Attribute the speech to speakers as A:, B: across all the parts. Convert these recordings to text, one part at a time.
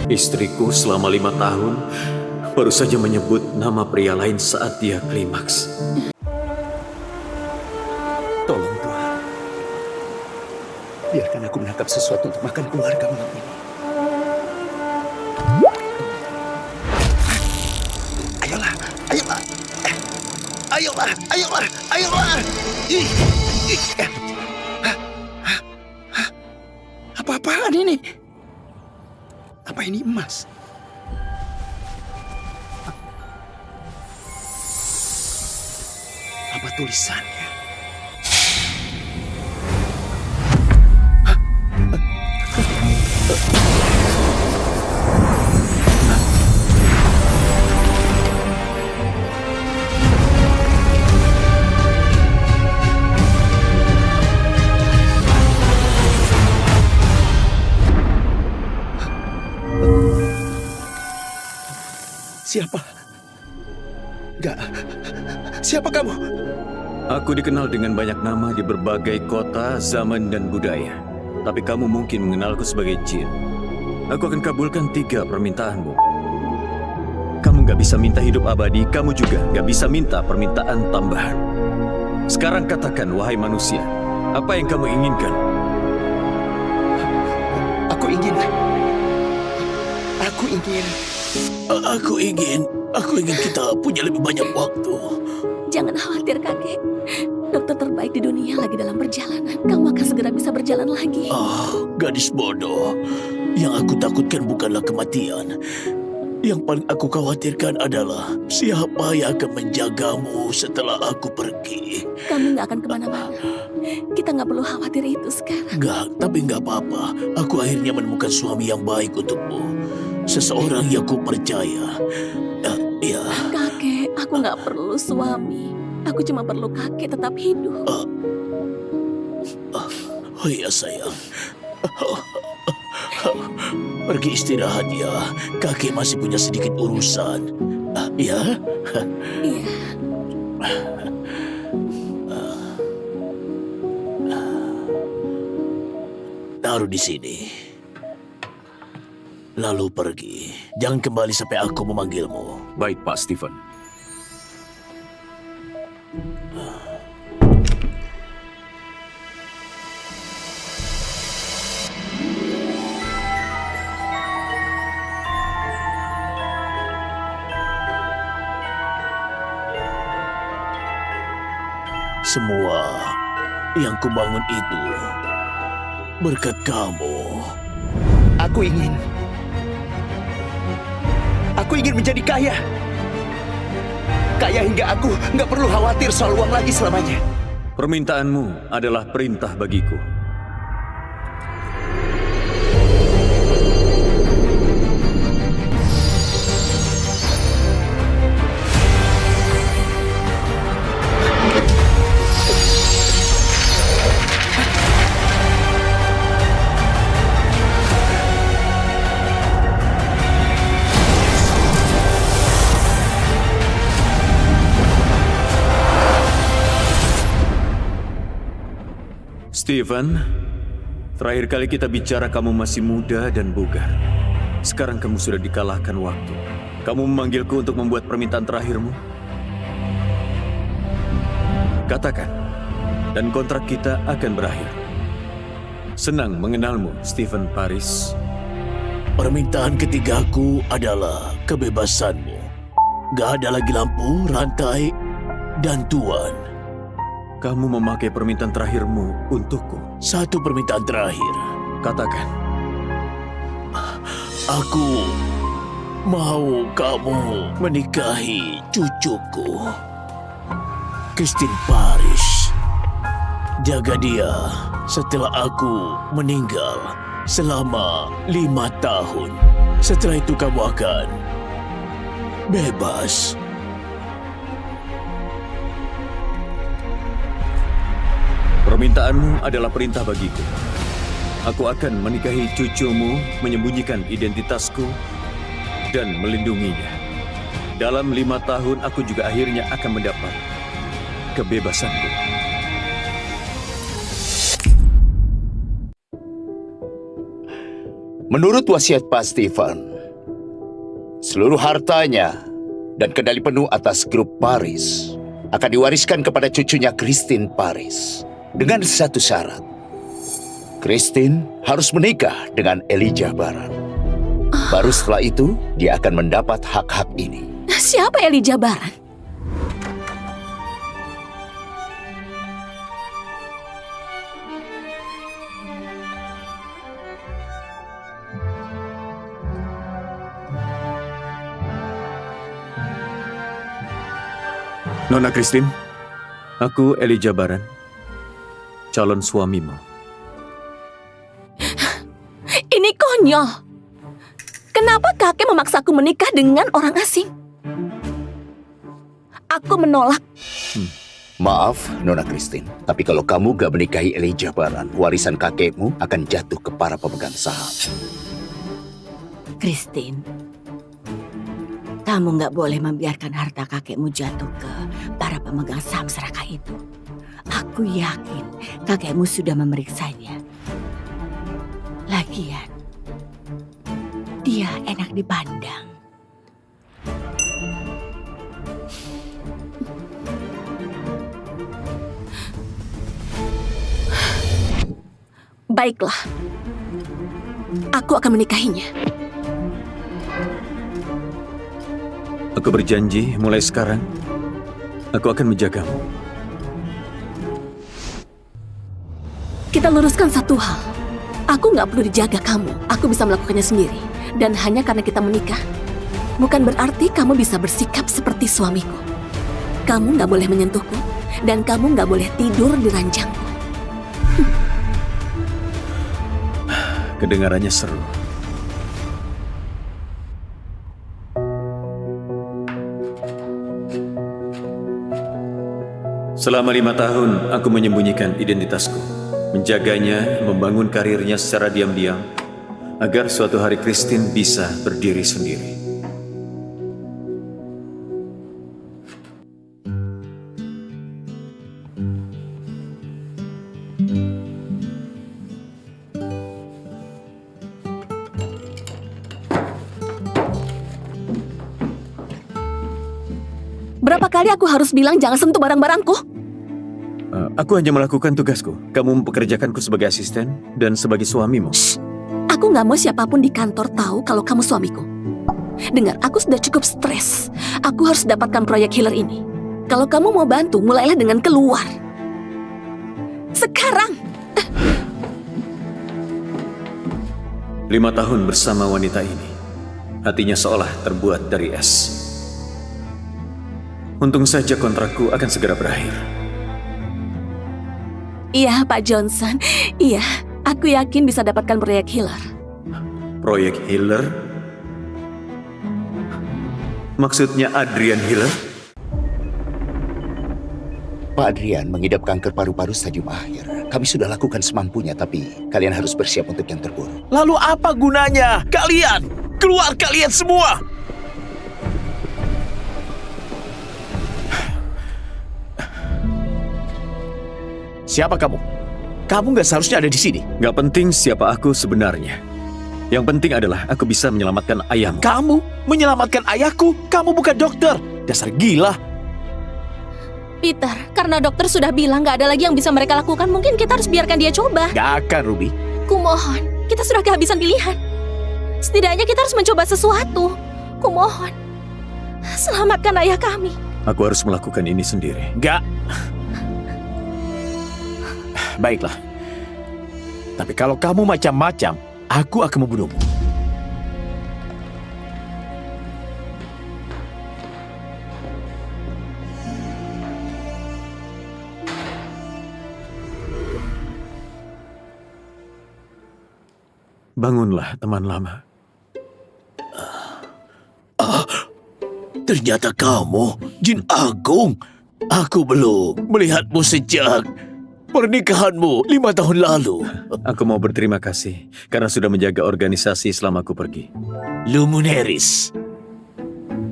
A: Istriku selama 5 tahun baru saja menyebut nama pria lain saat dia klimaks. Tolong Tuhan, biarkan aku menangkap sesuatu untuk makan keluarga malam ini. Ayolah, ayolah, ayolah, ayolah, ayolah. Apa-apaan ini? Apa ini emas? Apa tulisannya? Siapa? Enggak. Siapa kamu? Aku dikenal dengan banyak nama di berbagai kota, zaman, dan budaya. Tapi kamu mungkin mengenalku sebagai jin. Aku akan kabulkan 3 permintaanmu. Kamu nggak bisa minta hidup abadi, kamu juga nggak bisa minta permintaan tambahan. Sekarang katakan, wahai manusia, apa yang kamu inginkan? Aku ingin kita punya lebih banyak waktu.
B: Jangan khawatir, kakek. Dokter terbaik di dunia lagi dalam perjalanan. Kamu akan segera bisa berjalan lagi.
C: Gadis bodoh. Yang aku takutkan bukanlah kematian. Yang paling aku khawatirkan adalah siapa yang akan menjagamu setelah aku pergi.
B: Kamu nggak akan kemana-mana. Kita nggak perlu khawatir itu sekarang.
C: Tapi nggak apa-apa. Aku akhirnya menemukan suami yang baik untukmu. Seseorang yang ku percaya. Ya.
B: Kakek, aku nggak perlu suami. Aku cuma perlu kakek tetap hidup.
C: Oh iya sayang. Pergi istirahat ya. Kakek masih punya sedikit urusan. Ya?
B: Iya.
C: Taruh di sini. Lalu pergi. Jangan kembali sampai aku memanggilmu.
A: Baik, Pak Stephen.
C: Semua yang kubangun itu berkat kamu.
D: Aku ingin menjadi kaya. Kaya hingga aku nggak perlu khawatir soal uang lagi selamanya.
A: Permintaanmu adalah perintah bagiku. Stephen, terakhir kali kita bicara kamu masih muda dan bugar. Sekarang kamu sudah dikalahkan waktu. Kamu memanggilku untuk membuat permintaan terakhirmu? Katakan, dan kontrak kita akan berakhir. Senang mengenalmu, Stephen Paris.
C: Permintaan ketigaku adalah kebebasanmu. Gak ada lagi lampu, rantai, dan tuan.
A: Kamu memakai permintaan terakhirmu untukku.
C: Satu permintaan terakhir.
A: Katakan.
C: Aku mau kamu menikahi cucuku, Christine Paris. Jaga dia setelah aku meninggal selama 5 tahun. Setelah itu kamu akan bebas.
A: Permintaanmu adalah perintah bagiku. Aku akan menikahi cucumu, menyembunyikan identitasku, dan melindunginya. Dalam 5 tahun, aku juga akhirnya akan mendapat kebebasanku.
D: Menurut wasiat Pak Stephen,
E: Seluruh hartanya dan kendali penuh atas grup Paris akan diwariskan kepada cucunya Christine Paris. Dengan satu syarat. Christine harus menikah dengan Elijah Baran. Baru setelah itu, dia akan mendapat hak-hak ini.
B: Siapa Elijah Baran?
A: Nona Christine, aku Elijah Baran, calon suamimu.
B: Ini konyol. Kenapa kakek memaksaku menikah dengan orang asing? Aku menolak.
E: Maaf, Nona Christine, tapi kalau kamu gak menikahi Elijah Baran, warisan kakekmu akan jatuh ke para pemegang saham.
F: Christine, kamu nggak boleh membiarkan harta kakekmu jatuh ke para pemegang saham serakah itu. Aku yakin kakekmu sudah memeriksanya. Lagian, dia enak dipandang.
B: Baiklah. Aku akan menikahinya.
A: Aku berjanji mulai sekarang, aku akan menjagamu.
B: Kita luruskan satu hal. Aku nggak perlu dijaga kamu. Aku bisa melakukannya sendiri. Dan hanya karena kita menikah, bukan berarti kamu bisa bersikap seperti suamiku. Kamu nggak boleh menyentuhku, dan kamu nggak boleh tidur di ranjangku.
A: Kedengarannya seru. Selama 5 tahun, aku menyembunyikan identitasku. Menjaganya, membangun karirnya secara diam-diam, agar suatu hari Christine bisa berdiri sendiri.
B: Berapa kali aku harus bilang jangan sentuh barang-barangku?
A: Aku hanya melakukan tugasku. Kamu mempekerjakanku sebagai asisten dan sebagai suamimu.
B: Shh. Aku nggak mau siapapun di kantor tahu kalau kamu suamiku. Dengar, aku sudah cukup stres. Aku harus dapatkan proyek healer ini. Kalau kamu mau bantu, mulailah dengan keluar. Sekarang!
A: 5 tahun bersama wanita ini. Hatinya seolah terbuat dari es. Untung saja kontrakku akan segera berakhir.
B: Iya, Pak Johnson. Iya, aku yakin bisa dapatkan proyek healer.
A: Proyek healer? Maksudnya Adrian Healer?
E: Pak Adrian mengidap kanker paru-paru stadium akhir. Kami sudah lakukan semampunya, tapi kalian harus bersiap untuk yang terburuk.
C: Lalu apa gunanya? Kalian! Keluar kalian semua! Siapa kamu? Kamu nggak seharusnya ada di sini.
A: Gak penting siapa aku sebenarnya. Yang penting adalah aku bisa menyelamatkan ayahmu.
C: Kamu menyelamatkan ayahku? Kamu bukan dokter. Dasar gila.
G: Peter, karena dokter sudah bilang gak ada lagi yang bisa mereka lakukan, mungkin kita harus biarkan dia coba.
C: Gak akan, Ruby.
G: Kumohon, kita sudah kehabisan pilihan. Setidaknya kita harus mencoba sesuatu. Kumohon, selamatkan ayah kami.
A: Aku harus melakukan ini sendiri.
C: Gak. Baiklah. Tapi kalau kamu macam-macam, aku akan membunuhmu.
A: Bangunlah, teman lama.
C: Ternyata kamu, Jin Agung. Aku belum melihatmu sejak pernikahanmu 5 tahun lalu.
A: Aku mau berterima kasih karena sudah menjaga organisasi selama aku pergi.
C: Luminaris.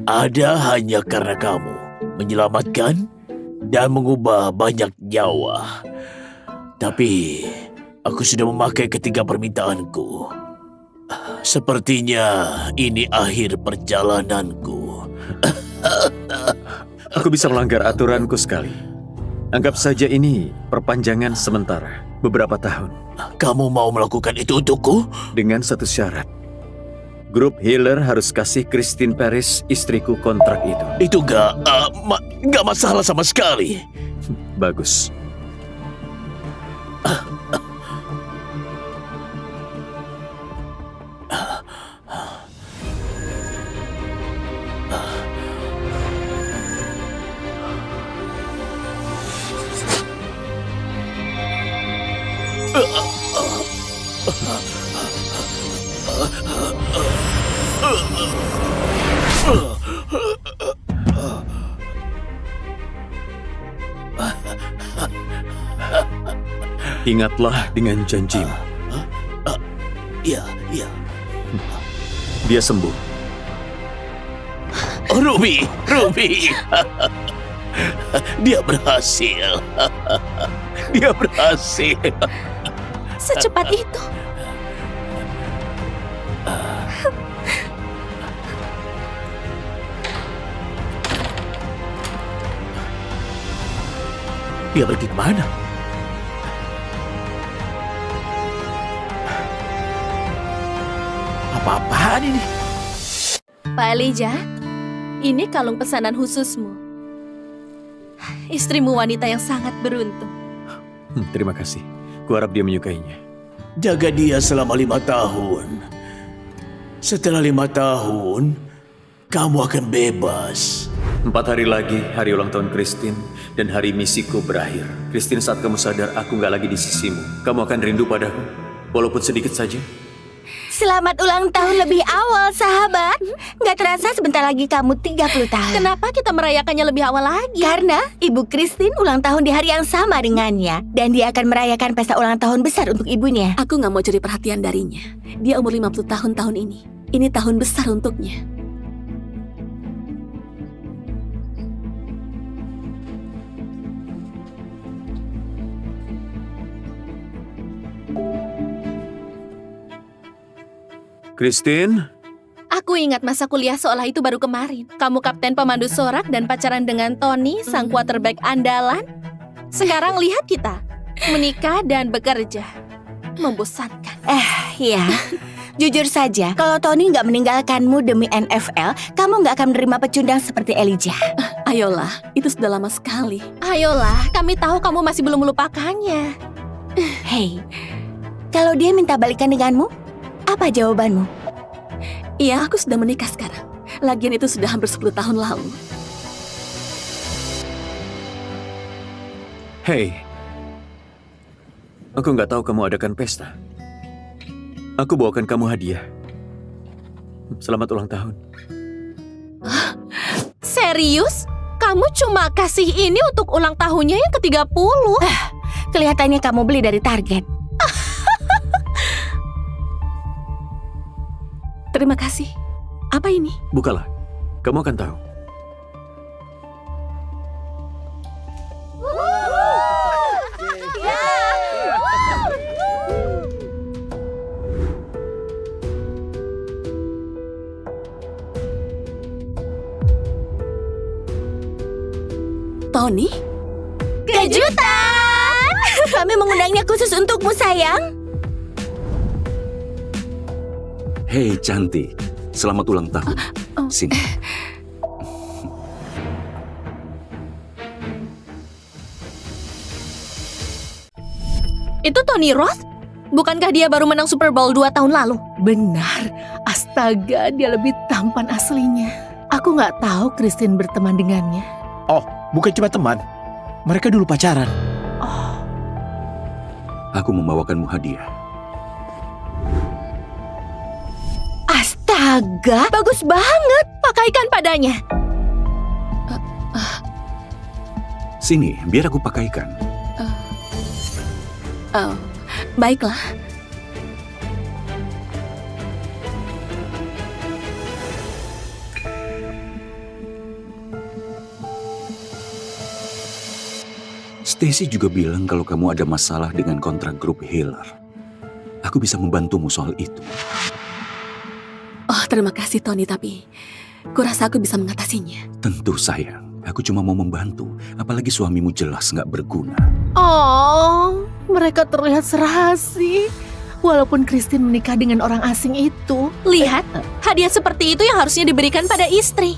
C: Ada hanya karena kamu menyelamatkan dan mengubah banyak nyawa. Tapi aku sudah memakai ketiga permintaanku. Sepertinya ini akhir perjalananku.
A: Aku bisa melanggar aturanku sekali. Anggap saja ini perpanjangan sementara, beberapa tahun.
C: Kamu mau melakukan itu untukku?
A: Dengan satu syarat. Grup Healer harus kasih Christine Paris, istriku, kontrak itu.
C: Itu gak masalah sama sekali.
A: Bagus. Ingatlah dengan janjimu.
C: Iya.
A: Dia sembuh.
C: Oh, Ruby. Dia berhasil. Dia berhasil.
G: Secepat itu.
C: Dia pergi kemana? Apa-apaan ini?
G: Pak Elijah, ini kalung pesanan khususmu. Istrimu wanita yang sangat beruntung.
A: Terima kasih. Kuharap dia menyukainya.
C: Jaga dia selama 5 tahun. Setelah 5 tahun, kamu akan bebas.
A: 4 hari lagi, hari ulang tahun Christine, dan hari misiku berakhir. Christine, saat kamu sadar aku nggak lagi di sisimu, kamu akan rindu padaku, walaupun sedikit saja.
F: Selamat ulang tahun lebih awal, sahabat. Gak terasa sebentar lagi kamu 30 tahun.
G: Kenapa kita merayakannya lebih awal lagi?
F: Karena Ibu Christine ulang tahun di hari yang sama dengannya. Dan dia akan merayakan pesta ulang tahun besar untuk ibunya.
B: Aku nggak mau cari perhatian darinya. Dia umur 50 tahun ini. Ini tahun besar untuknya.
A: Christine,
G: Aku ingat masa kuliah seolah itu baru kemarin. Kamu kapten pemandu sorak dan pacaran dengan Tony, sang quarterback andalan. Sekarang lihat kita, menikah dan bekerja. Membosankan.
F: Ya, jujur saja, kalau Tony nggak meninggalkanmu demi NFL, kamu nggak akan menerima pecundang seperti Elijah.
B: Ayolah, itu sudah lama sekali.
G: Ayolah, kami tahu kamu masih belum melupakannya.
F: Hei, kalau dia minta balikan denganmu, apa jawabanmu?
B: Iya, aku sudah menikah sekarang. Lagian itu sudah hampir 10 tahun lalu.
A: hey. Aku nggak tahu kamu adakan pesta. Aku bawakan kamu hadiah. Selamat ulang tahun.
G: Serius? Kamu cuma kasih ini untuk ulang tahunnya yang ke-30?
F: Kelihatannya kamu beli dari Target.
B: Terima kasih. Apa ini?
A: Bukalah, kamu akan tahu.
B: Tony?
F: Kejutan! Kami mengundangnya khusus untukmu, sayang.
H: Hei cantik, selamat ulang tahun. Sini.
G: Itu Tony Roth? Bukankah dia baru menang Super Bowl 2 tahun lalu?
I: Benar, astaga dia lebih tampan aslinya. Aku nggak tahu Christine berteman dengannya.
C: Oh, bukan cuma teman. Mereka dulu pacaran.
H: Aku membawakanmu hadiah.
F: Astaga, bagus banget.
G: Pakaikan padanya.
H: Sini, biar aku pakaikan.
B: Oh, baiklah.
H: Stacy juga bilang kalau kamu ada masalah dengan kontrak grup Healer. Aku bisa membantumu soal itu.
B: Terima kasih Tony, tapi kurasa aku bisa mengatasinya.
H: Tentu sayang, aku cuma mau membantu. Apalagi suamimu jelas nggak berguna.
I: Oh, mereka terlihat serasi. Walaupun Christine menikah dengan orang asing itu.
G: Lihat, hadiah seperti itu yang harusnya diberikan pada istri.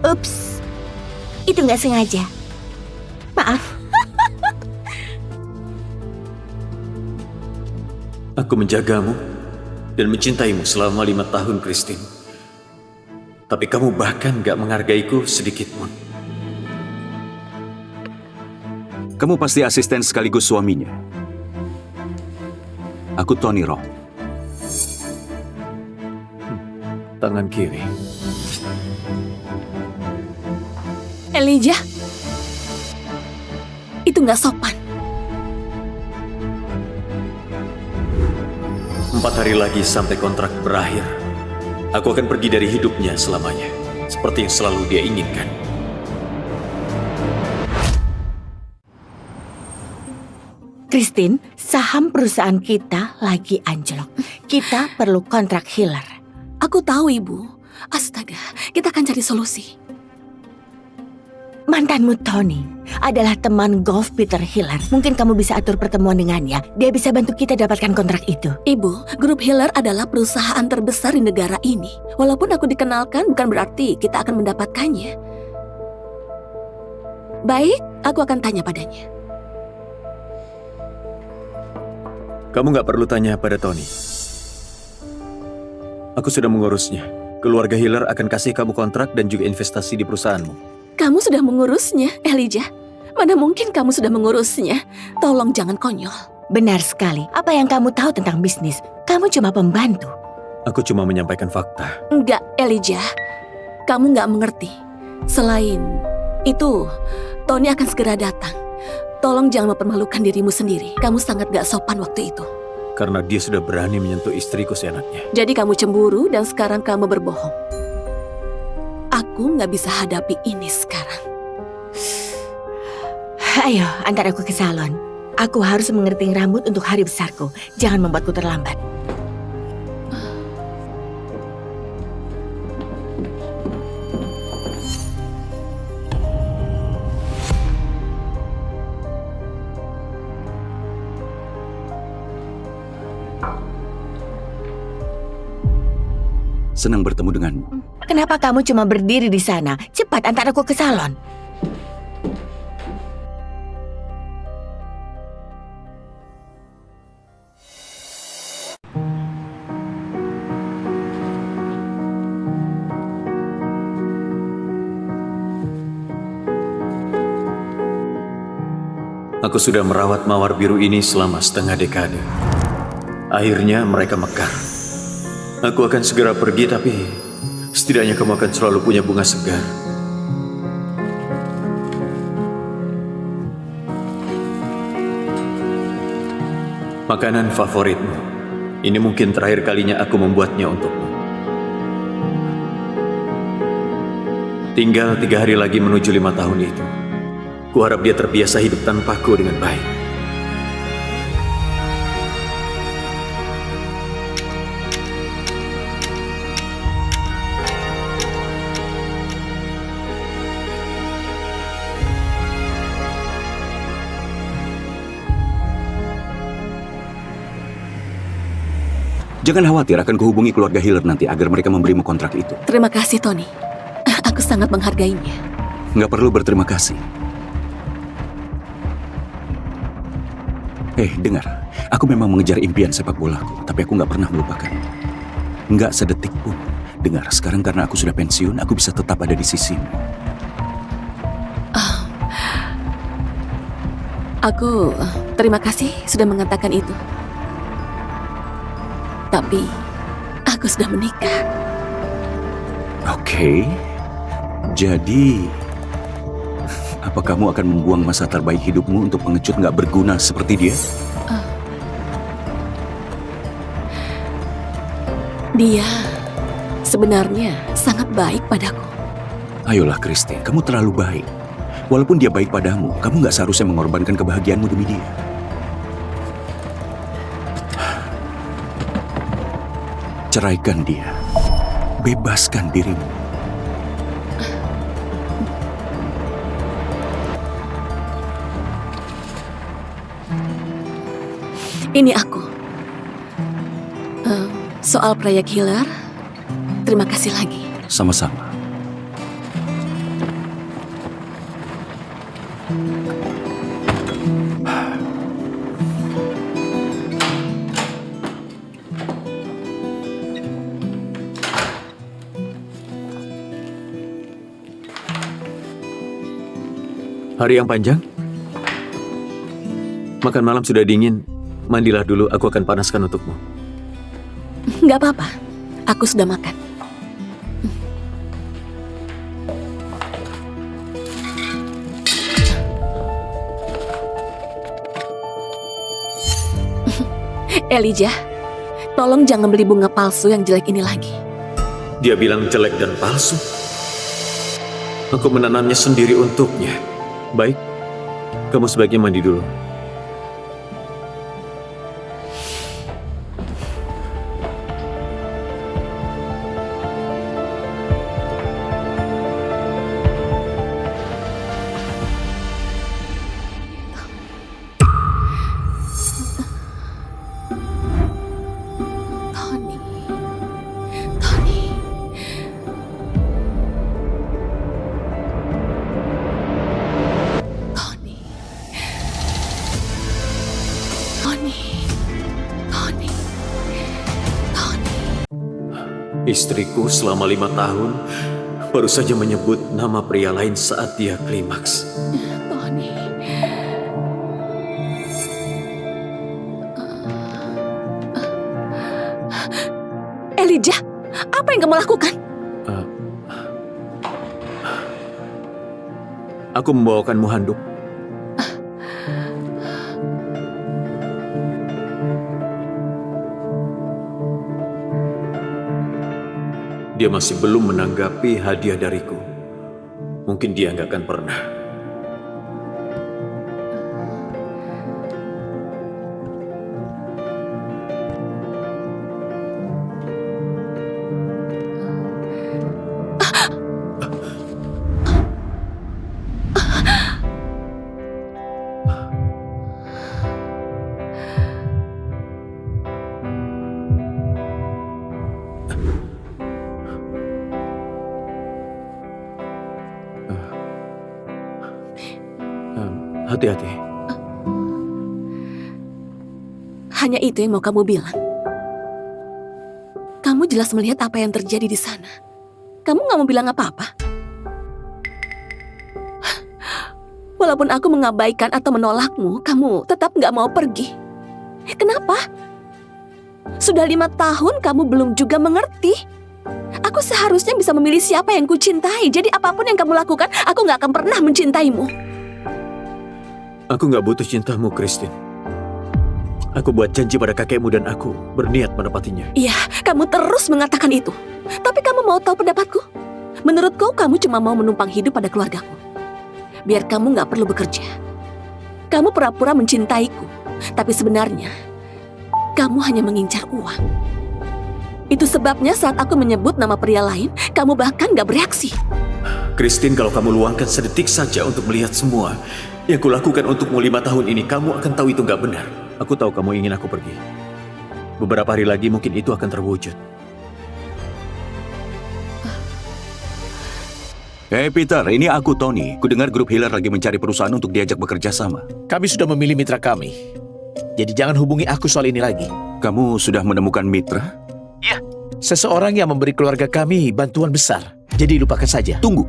F: Ups, itu nggak sengaja. Maaf.
A: Aku menjagamu dan mencintaimu selama 5 tahun, Christine. Tapi kamu bahkan gak menghargaiku sedikit pun.
H: Kamu pasti asisten sekaligus suaminya. Aku Tony Rock.
A: Tangan kiri.
B: Elijah, itu nggak sopan.
A: 4 hari lagi sampai kontrak berakhir. Aku akan pergi dari hidupnya selamanya. Seperti yang selalu dia inginkan.
F: Christine, saham perusahaan kita lagi anjlok. Kita perlu kontrak healer.
B: Aku tahu, Ibu. Astaga, kita akan cari solusi.
F: Mantanmu Tony adalah teman golf Peter Hiller. Mungkin kamu bisa atur pertemuan dengannya. Dia bisa bantu kita dapatkan kontrak itu.
B: Ibu, grup Hiller adalah perusahaan terbesar di negara ini. Walaupun aku dikenalkan, bukan berarti kita akan mendapatkannya. Baik, aku akan tanya padanya.
A: Kamu gak perlu tanya pada Tony. Aku sudah mengurusnya. Keluarga Hiller akan kasih kamu kontrak dan juga investasi di perusahaanmu.
B: Kamu sudah mengurusnya, Elijah. Mana mungkin kamu sudah mengurusnya? Tolong jangan konyol.
F: Benar sekali. Apa yang kamu tahu tentang bisnis? Kamu cuma pembantu.
A: Aku cuma menyampaikan fakta.
B: Enggak, Elijah. Kamu nggak mengerti. Selain itu, Tony akan segera datang. Tolong jangan mempermalukan dirimu sendiri. Kamu sangat gak sopan waktu itu.
A: Karena dia sudah berani menyentuh istriku seenaknya.
B: Jadi kamu cemburu dan sekarang kamu berbohong. Aku nggak bisa hadapi ini sekarang.
F: Ayo, antar aku ke salon. Aku harus mengeriting rambut untuk hari besarku. Jangan membuatku terlambat.
H: Senang bertemu denganmu.
F: Kenapa kamu cuma berdiri di sana? Cepat antar aku ke salon.
A: Aku sudah merawat mawar biru ini selama setengah dekade. Akhirnya mereka mekar. Aku akan segera pergi, tapi setidaknya kamu akan selalu punya bunga segar. Makanan favoritmu. Ini mungkin terakhir kalinya aku membuatnya untukmu. Tinggal 3 hari lagi menuju 5 tahun itu. Kuharap dia terbiasa hidup tanpaku dengan baik.
H: Jangan khawatir, akan kuhubungi keluarga Hiller nanti agar mereka memberimu kontrak itu.
B: Terima kasih, Tony. Aku sangat menghargainya.
H: Nggak perlu berterima kasih. Dengar. Aku memang mengejar impian sepak bolaku, tapi aku nggak pernah melupakan. Nggak sedetik pun. Dengar, sekarang karena aku sudah pensiun, aku bisa tetap ada di sisimu.
B: Aku terima kasih sudah mengatakan itu. Tapi aku sudah menikah.
H: Oke. Jadi, apa kamu akan membuang masa terbaik hidupmu untuk pengecut nggak berguna seperti dia?
B: Dia sebenarnya sangat baik padaku.
H: Ayolah Christine, kamu terlalu baik. Walaupun dia baik padamu, kamu nggak seharusnya mengorbankan kebahagiaanmu demi dia. Ceraikan dia. Bebaskan dirimu.
B: Ini aku. Soal proyek Healer, terima kasih lagi.
H: Sama-sama.
A: Hari yang panjang? Makan malam sudah dingin. Mandilah dulu, aku akan panaskan untukmu.
B: Nggak apa-apa, aku sudah makan. Elijah, tolong jangan beli bunga palsu yang jelek ini lagi.
A: Dia bilang jelek dan palsu. Aku menanamnya sendiri untuknya. Baik, kamu sebaiknya mandi dulu.
B: Tony, Tony. Tony. Tony. Tony. Tony.
A: Istriku selama 5 tahun baru saja menyebut nama pria lain saat dia klimaks.
B: Tony. Elijah, apa yang kamu lakukan?
A: Aku membawakanmu handuk. Dia masih belum menanggapi hadiah dariku. Mungkin dia nggak akan pernah. Hati-hati.
B: Hanya itu yang mau kamu bilang? Kamu jelas melihat apa yang terjadi di sana. Kamu nggak mau bilang apa-apa? Walaupun aku mengabaikan atau menolakmu, kamu tetap nggak mau pergi. Kenapa? Sudah 5 tahun kamu belum juga mengerti. Aku seharusnya bisa memilih siapa yang kucintai. Jadi apapun yang kamu lakukan, aku nggak akan pernah mencintaimu.
A: Aku nggak butuh cintamu, Christine. Aku buat janji pada kakekmu dan aku berniat menepatinya.
B: Iya, kamu terus mengatakan itu. Tapi kamu mau tahu pendapatku? Menurutku, kamu cuma mau menumpang hidup pada keluargaku. Biar kamu nggak perlu bekerja. Kamu pura-pura mencintaiku. Tapi sebenarnya, kamu hanya mengincar uang. Itu sebabnya saat aku menyebut nama pria lain, kamu bahkan nggak bereaksi.
A: Christine, kalau kamu luangkan sedetik saja untuk melihat semua yang kulakukan untukmu 5 tahun ini, kamu akan tahu itu nggak benar. Aku tahu kamu ingin aku pergi. Beberapa hari lagi mungkin itu akan terwujud.
H: Hey Peter, ini aku Tony. Kudengar grup Healer lagi mencari perusahaan untuk diajak bekerja sama.
C: Kami sudah memilih mitra kami. Jadi jangan hubungi aku soal ini lagi.
H: Kamu sudah menemukan mitra?
C: Seseorang yang memberi keluarga kami bantuan besar. Jadi lupakan saja.
H: Tunggu.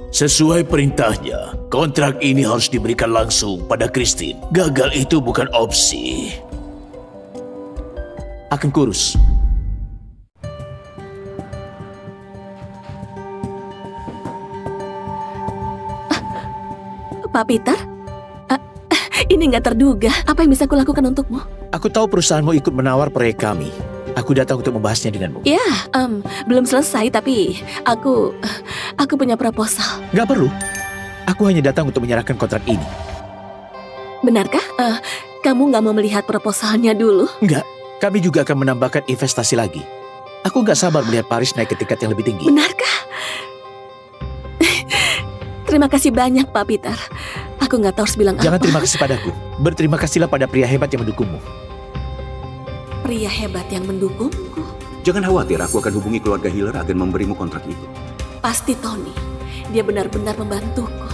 C: Sesuai perintahnya, kontrak ini harus diberikan langsung pada Christine. Gagal itu bukan opsi. Akan kurus.
B: Pak Peter? Ini nggak terduga. Apa yang bisa aku lakukan untukmu?
C: Aku tahu perusahaanmu ikut menawar proyek kami. Aku datang untuk membahasnya denganmu.
B: Ya, belum selesai tapi aku punya proposal.
C: Gak perlu. Aku hanya datang untuk menyerahkan kontrak ini.
B: Benarkah? Kamu nggak mau melihat proposalnya dulu?
C: Enggak. kami juga akan menambahkan investasi lagi. Aku nggak sabar melihat Paris naik ke tingkat yang lebih tinggi.
B: Benarkah? Terima kasih banyak, Pak Peter. Aku nggak tahu harus bilang
C: Jangan
B: apa.
C: terima kasih padaku. Berterima kasihlah pada pria hebat yang mendukungmu.
B: Pria hebat yang mendukungku.
H: Jangan khawatir, aku akan hubungi keluarga Hiller agar memberimu kontrak itu.
B: Pasti Tony. Dia benar-benar membantuku.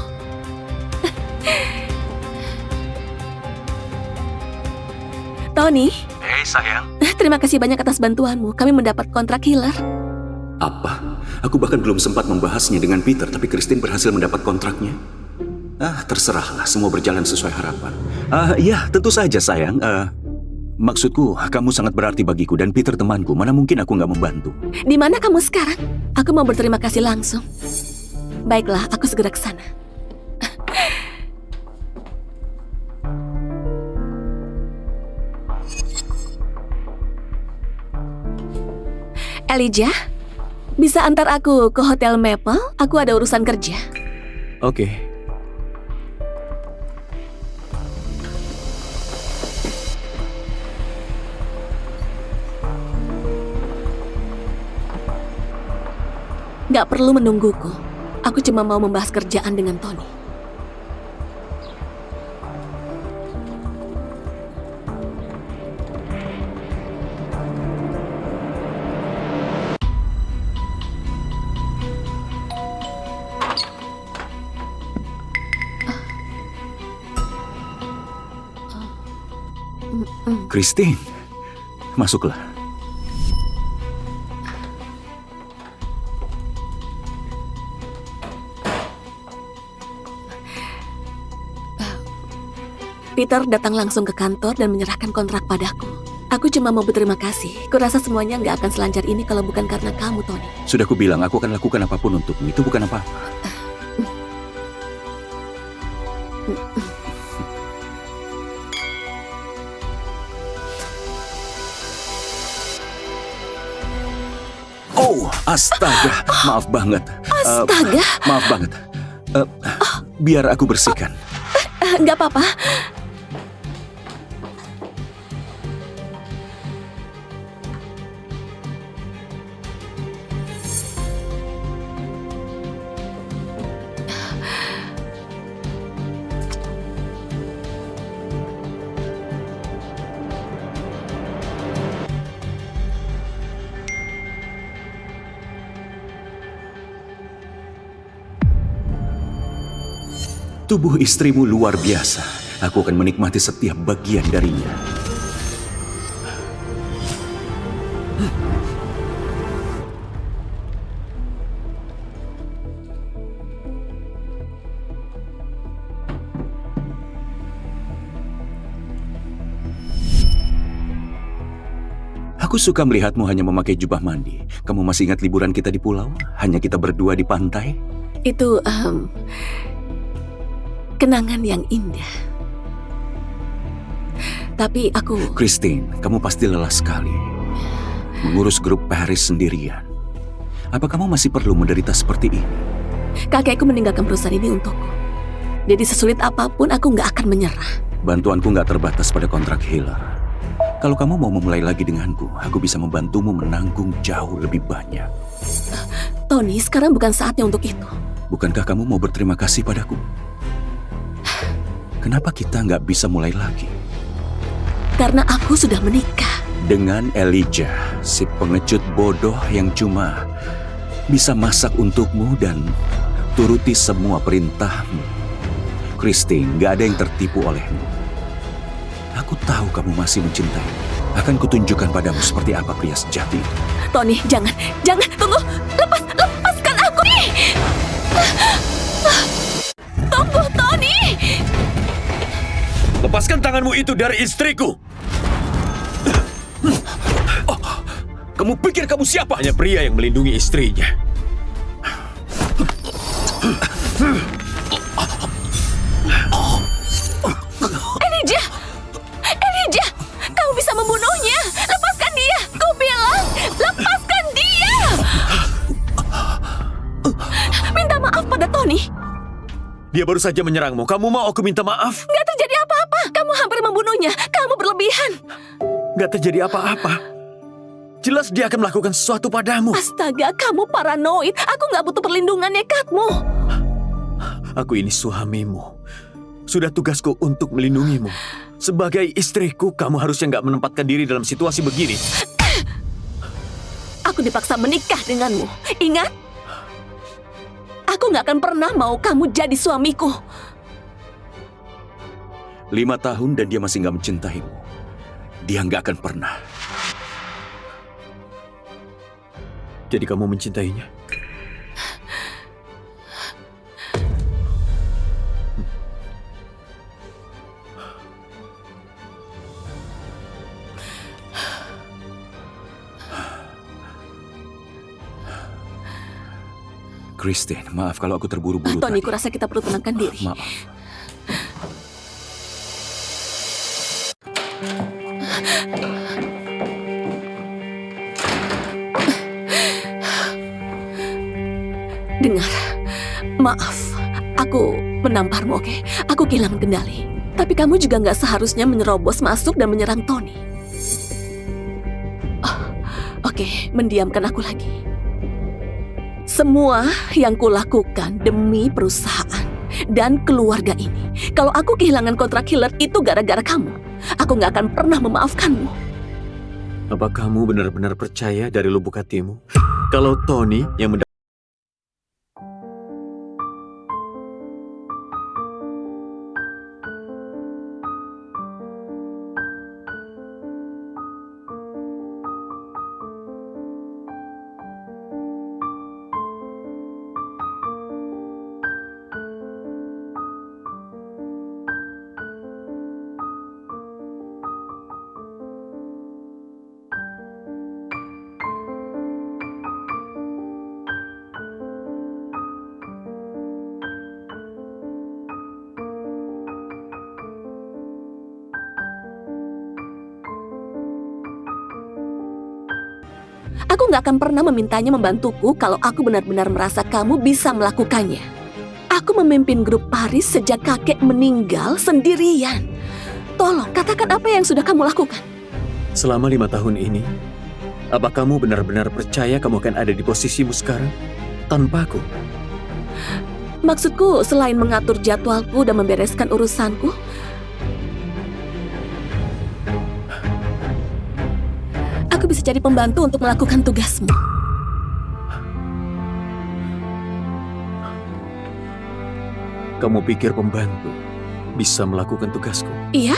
B: Tony,
H: Hei sayang.
B: terima kasih banyak atas bantuanmu. Kami mendapat kontrak Hiller.
H: Apa? Aku bahkan belum sempat membahasnya dengan Peter, tapi Christine berhasil mendapat kontraknya. Terserahlah, semua berjalan sesuai harapan. Iya, tentu saja sayang. Maksudku, kamu sangat berarti bagiku dan Peter temanku. Mana mungkin aku nggak membantu?
B: Di mana kamu sekarang? Aku mau berterima kasih langsung. Baiklah, aku segera ke sana. Elijah, bisa antar aku ke Hotel Maple? Aku ada urusan kerja.
H: Oke.
B: Gak perlu menungguku. Aku cuma mau membahas kerjaan dengan Tony.
H: Christine, masuklah.
B: Peter datang langsung ke kantor dan menyerahkan kontrak padaku. Aku cuma mau berterima kasih. Kurasa semuanya nggak akan selancar ini kalau bukan karena kamu, Tony.
H: Sudah kubilang, aku akan lakukan apapun untukmu. Itu bukan apa-apa. Oh, astaga. Maaf banget.
B: Astaga.
H: Maaf banget. Biar aku bersihkan.
B: Nggak apa-apa.
H: Tubuh istrimu luar biasa. Aku akan menikmati setiap bagian darinya. Aku suka melihatmu hanya memakai jubah mandi. Kamu masih ingat liburan kita di pulau? Hanya kita berdua di pantai?
B: Itu kenangan yang indah. Tapi aku...
H: Christine, kamu pasti lelah sekali. Mengurus grup Paris sendirian. Apa kamu masih perlu menderita seperti ini?
B: Kakekku meninggalkan perusahaan ini untukku. Jadi sesulit apapun aku nggak akan menyerah.
H: Bantuanku nggak terbatas pada kontrak Hiller. Kalau kamu mau memulai lagi denganku, aku bisa membantumu menanggung jauh lebih banyak.
B: Tony, sekarang bukan saatnya untuk itu.
H: Bukankah kamu mau berterima kasih padaku? Kenapa kita nggak bisa mulai lagi?
B: Karena aku sudah menikah.
H: Dengan Elijah, si pengecut bodoh yang cuma bisa masak untukmu dan turuti semua perintahmu. Christine, nggak ada yang tertipu olehmu. Aku tahu kamu masih mencintai. Akan kutunjukkan padamu seperti apa pria sejati.
B: Tony, jangan, tunggu. Lepaskan aku nih. Tunggu, Tony.
A: Lepaskan tanganmu itu dari istriku. Kamu pikir kamu siapa? Hanya pria yang melindungi istrinya.
B: Elijah, kau bisa membunuhnya. Lepaskan dia. Kau bilang, lepaskan dia. Minta maaf pada Tony.
A: Dia baru saja menyerangmu. Kamu mau aku minta maaf?
B: Gak terjadi apa-apa. Kamu hampir membunuhnya. Kamu berlebihan.
A: nggak terjadi apa-apa. Jelas dia akan melakukan sesuatu padamu.
B: Astaga, kamu paranoid. Aku nggak butuh perlindungan nekatmu.
A: Aku ini suamimu. Sudah tugasku untuk melindungimu. Sebagai istriku, kamu harusnya nggak menempatkan diri dalam situasi begini.
B: Aku dipaksa menikah denganmu. Ingat? Aku nggak akan pernah mau kamu jadi suamiku.
H: 5 tahun dan dia masih nggak mencintaimu. Dia nggak akan pernah.
A: Jadi kamu mencintainya?
H: Christine, maaf kalau aku terburu-buru
B: Tony,
H: tadi.
B: kurasa kita perlu tenangkan diri.
H: Maaf.
B: Dengar, maaf, aku menamparmu, oke? Aku kehilangan kendali. Tapi kamu juga nggak seharusnya menyerobos masuk dan menyerang Tony. Oke, mendiamkan aku lagi. Semua yang kulakukan demi perusahaan dan keluarga ini. Kalau aku kehilangan kontrak Hiller itu gara-gara kamu. Aku nggak akan pernah memaafkanmu.
A: Apa kamu benar-benar percaya dari lubuk hatimu kalau Tony yang
B: Aku nggak akan pernah memintanya membantuku kalau aku benar-benar merasa kamu bisa melakukannya. Aku memimpin grup Paris sejak kakek meninggal sendirian. Tolong, katakan apa yang sudah kamu lakukan.
A: selama 5 tahun ini, apa kamu benar-benar percaya kamu akan ada di posisimu sekarang tanpa aku?
B: Maksudku, selain mengatur jadwalku dan membereskan urusanku, aku bisa jadi pembantu untuk melakukan tugasmu.
A: Kamu pikir pembantu bisa melakukan tugasku?
B: Iya?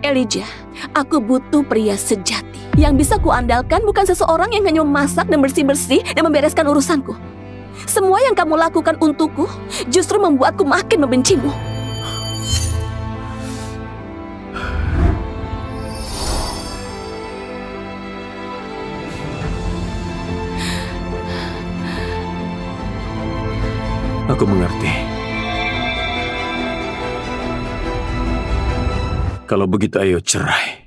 B: Elijah, aku butuh pria sejati. Yang bisa kuandalkan bukan seseorang yang hanya memasak dan bersih-bersih dan membereskan urusanku. Semua yang kamu lakukan untukku justru membuatku makin membencimu.
A: Aku mengerti. Kalau begitu ayo cerai.